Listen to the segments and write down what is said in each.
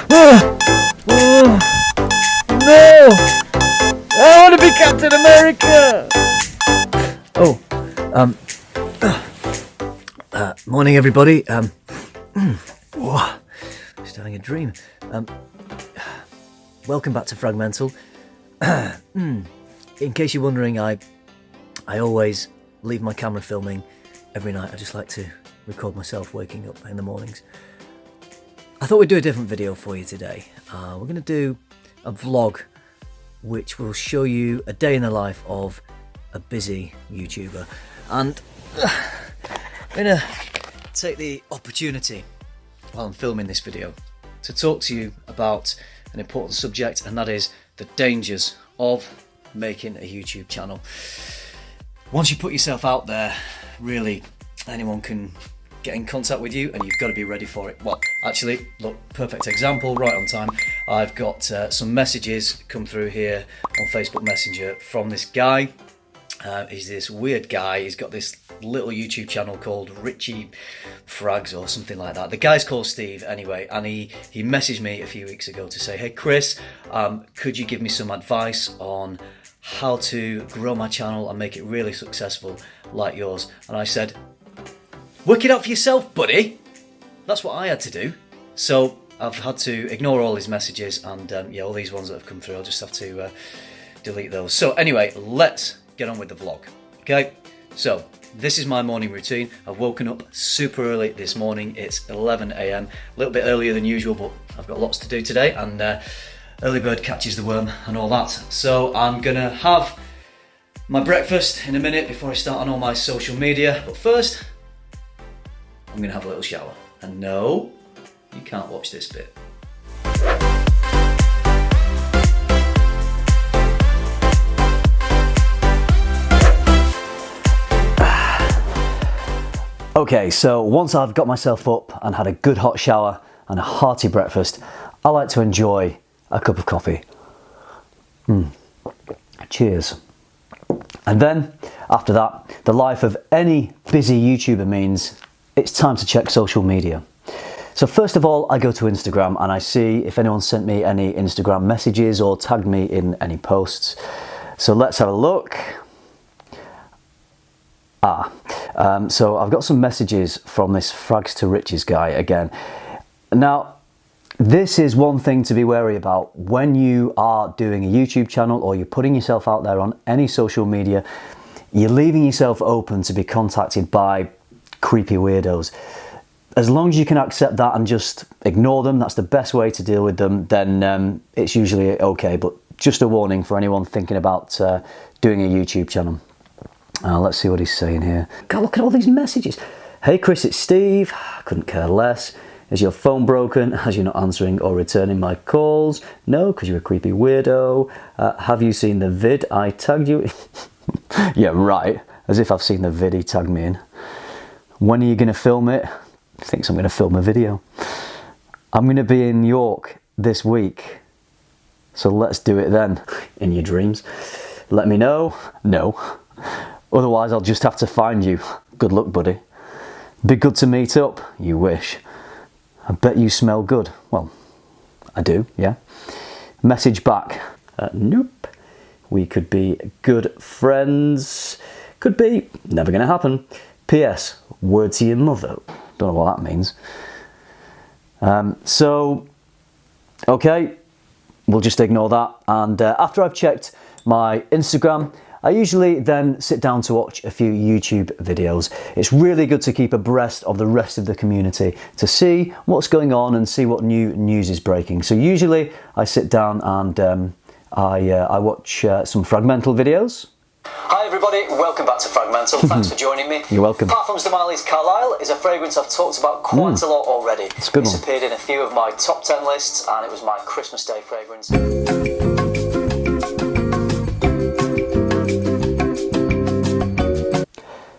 No! I want to be Captain America! Oh, morning everybody. Just having a dream. Welcome back to FRAG-MENTAL. In case you're wondering, I always leave my camera filming every night. I just like to record myself waking up in the mornings. I thought we'd do a different video for you today. We're going to do a vlog which will show you a day in the life of a busy YouTuber. And I'm going to take the opportunity while I'm filming this video to talk to you about an important subject, and that is the dangers of making a YouTube channel. Once you put yourself out there, really anyone can get in contact with you and you've got to be ready for it. Well, actually, look, perfect example, right on time. I've got some messages come through here on Facebook Messenger from this guy. He's this weird guy. He's got this little YouTube channel called Richie Frags or something like that. The guy's called Steve anyway, and he messaged me a few weeks ago to say, hey Chris, could you give me some advice on how to grow my channel and make it really successful like yours? And I said, work it out for yourself, buddy. That's what I had to do. So I've had to ignore all his messages, and yeah, all these ones that have come through, I'll just have to delete those. So anyway, let's get on with the vlog. Okay, so this is my morning routine. I've woken up super early this morning. It's 11 AM, a little bit earlier than usual, but I've got lots to do today, and early bird catches the worm and all that. So I'm gonna have my breakfast in a minute before I start on all my social media. But first, I'm gonna have a little shower. And no, you can't watch this bit. Okay, so once I've got myself up and had a good hot shower and a hearty breakfast, I like to enjoy a cup of coffee. Cheers. And then, after that, the life of any busy YouTuber means it's time to check social media. So first of all, I go to Instagram and I see if anyone sent me any Instagram messages or tagged me in any posts. So let's have a look. So I've got some messages from this Frags to Riches guy again. Now, this is one thing to be wary about when you are doing a YouTube channel or you're putting yourself out there on any social media. You're leaving yourself open to be contacted by creepy weirdos. As long as you can accept that and just ignore them, that's the best way to deal with them, then it's usually okay. But just a warning for anyone thinking about doing a YouTube channel. Let's see what he's saying here. God, look at all these messages. Hey Chris, it's Steve. Couldn't care less. Is your phone broken? As you're not answering or returning my calls? No, because you're a creepy weirdo. Have you seen the vid I tagged you in? Yeah, right. As if I've seen the vid he tagged me in. When are you going to film it? Thinks I'm going to film a video. I'm going to be in York this week. So let's do it then. In your dreams. Let me know. No. Otherwise, I'll just have to find you. Good luck, buddy. Be good to meet up. You wish. I bet you smell good. Well, I do, yeah. Message back. Nope. We could be good friends. Could be. Never gonna happen. P.S. Word to your mother. Don't know what that means. So, okay. We'll just ignore that. And after I've checked my Instagram, I usually then sit down to watch a few YouTube videos. It's really good to keep abreast of the rest of the community to see what's going on and see what new news is breaking. So usually I sit down and I watch some FRAG-MENTAL videos. Hi everybody, welcome back to FRAG-MENTAL. Thanks for joining me. You're welcome. Parfums de Marley's Carlisle is a fragrance I've talked about quite a lot already. It's a good one. It's appeared in a few of my top 10 lists and it was my Christmas Day fragrance.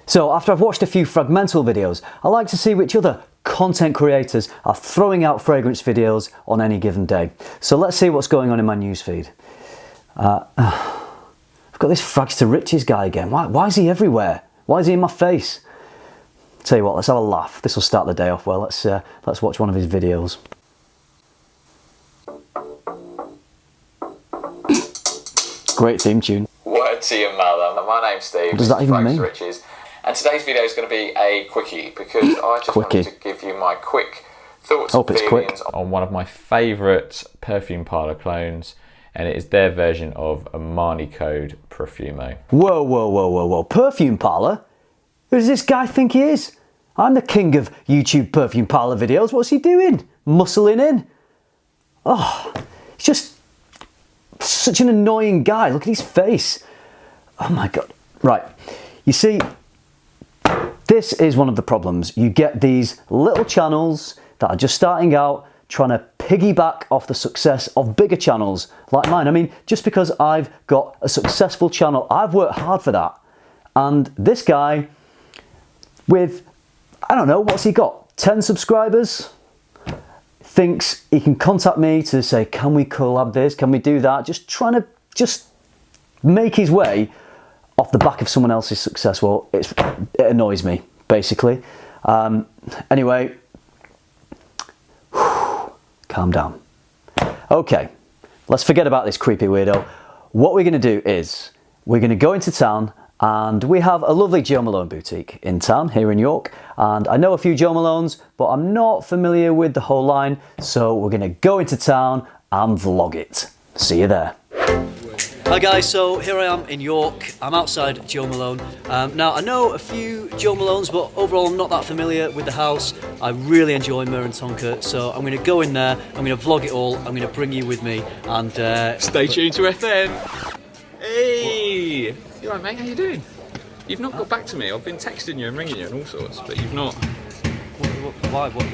So after I've watched a few FRAG-MENTAL videos, I like to see which other content creators are throwing out fragrance videos on any given day. So let's see what's going on in my newsfeed. I've got this Frags to Riches guy again. Why is he everywhere? Why is he in my face? Tell you what, let's have a laugh. This will start the day off well. Let's watch one of his videos. Great theme tune. Word to your mother. My name's Steve. What does that even mean? Riches. And today's video is going to be a quickie because I just wanted to give you my quick thoughts and feelings on one of my favourite perfume parlour clones, and it is their version of Armani Code Profumo. Whoa, whoa, whoa, whoa, whoa. Perfume parlour? Who does this guy think he is? I'm the king of YouTube perfume parlour videos. What's he doing? Muscling in? Oh, he's just such an annoying guy. Look at his face. Oh my God. Right. You see, this is one of the problems. You get these little channels that are just starting out, trying to piggyback off the success of bigger channels like mine. I mean, just because I've got a successful channel, I've worked hard for that. And this guy with, I don't know, what's he got? 10 subscribers? Thinks he can contact me to say, can we collab this? Can we do that? Just trying to make his way off the back of someone else's success. Well, it annoys me, basically. Anyway, calm down. Okay, let's forget about this creepy weirdo. What we're going to do is we're going to go into town, and we have a lovely Jo Malone boutique in town here in York, and I know a few Jo Malones, but I'm not familiar with the whole line, so we're going to go into town and vlog it. See you there. Hi guys, so here I am in York. I'm outside Jo Malone. Now I know a few Jo Malones, but overall I'm not that familiar with the house. I really enjoy Mur and Tonka, so I'm going to go in there, I'm going to vlog it all, I'm going to bring you with me, and Stay tuned to FM. Hey! You alright, mate? How you doing? You've not got back to me. I've been texting you and ringing you and all sorts, but you've not. Why? What?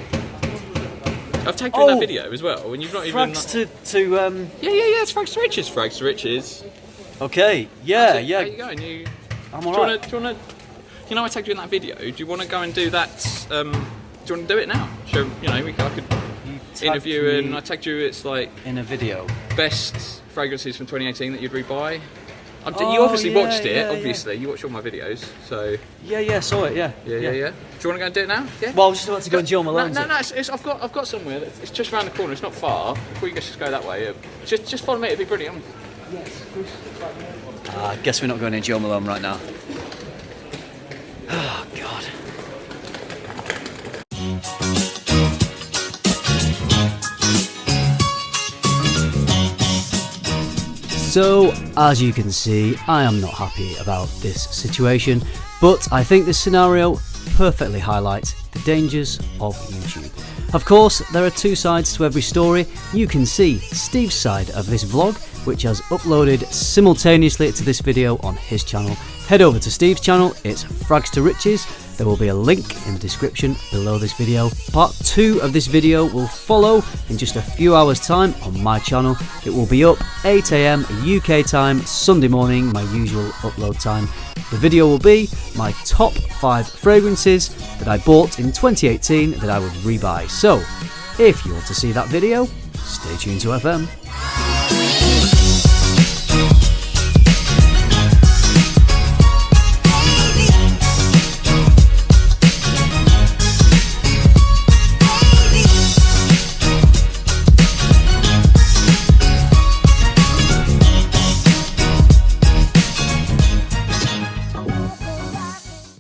I've taken in that video as well, and you've not even. Frags Yeah, it's Frags to Riches. Frags to Riches. Okay, yeah. How you going? I'm alright. Do you wanna? You know, I tagged you in that video. Do you want to go and do that? Do you want to do it now? So I could interview, and I tagged you. It's like in a video. Best fragrances from 2018 that you'd rebuy. You obviously watched it. Obviously, you watch all my videos, so. Yeah, saw it. Yeah. Do you want to go and do it now? Yeah. Well, I was just about to go and Jo Malone. No. I've got somewhere. It's just around the corner. It's not far. Before you just go that way, just follow me. It'd be brilliant. Yes. I guess we're not going to Jo Malone right now. Oh God. So, as you can see, I am not happy about this situation, but I think this scenario perfectly highlights the dangers of YouTube. Of course, there are two sides to every story. You can see Steve's side of this vlog, which has uploaded simultaneously to this video on his channel. Head over to Steve's channel, it's Frags to Riches. There will be a link in the description below this video. Part 2 of this video will follow in just a few hours time on my channel. It will be up 8 AM UK time, Sunday morning, my usual upload time. The video will be my top 5 fragrances that I bought in 2018 that I would rebuy. So, if you want to see that video, stay tuned to FM.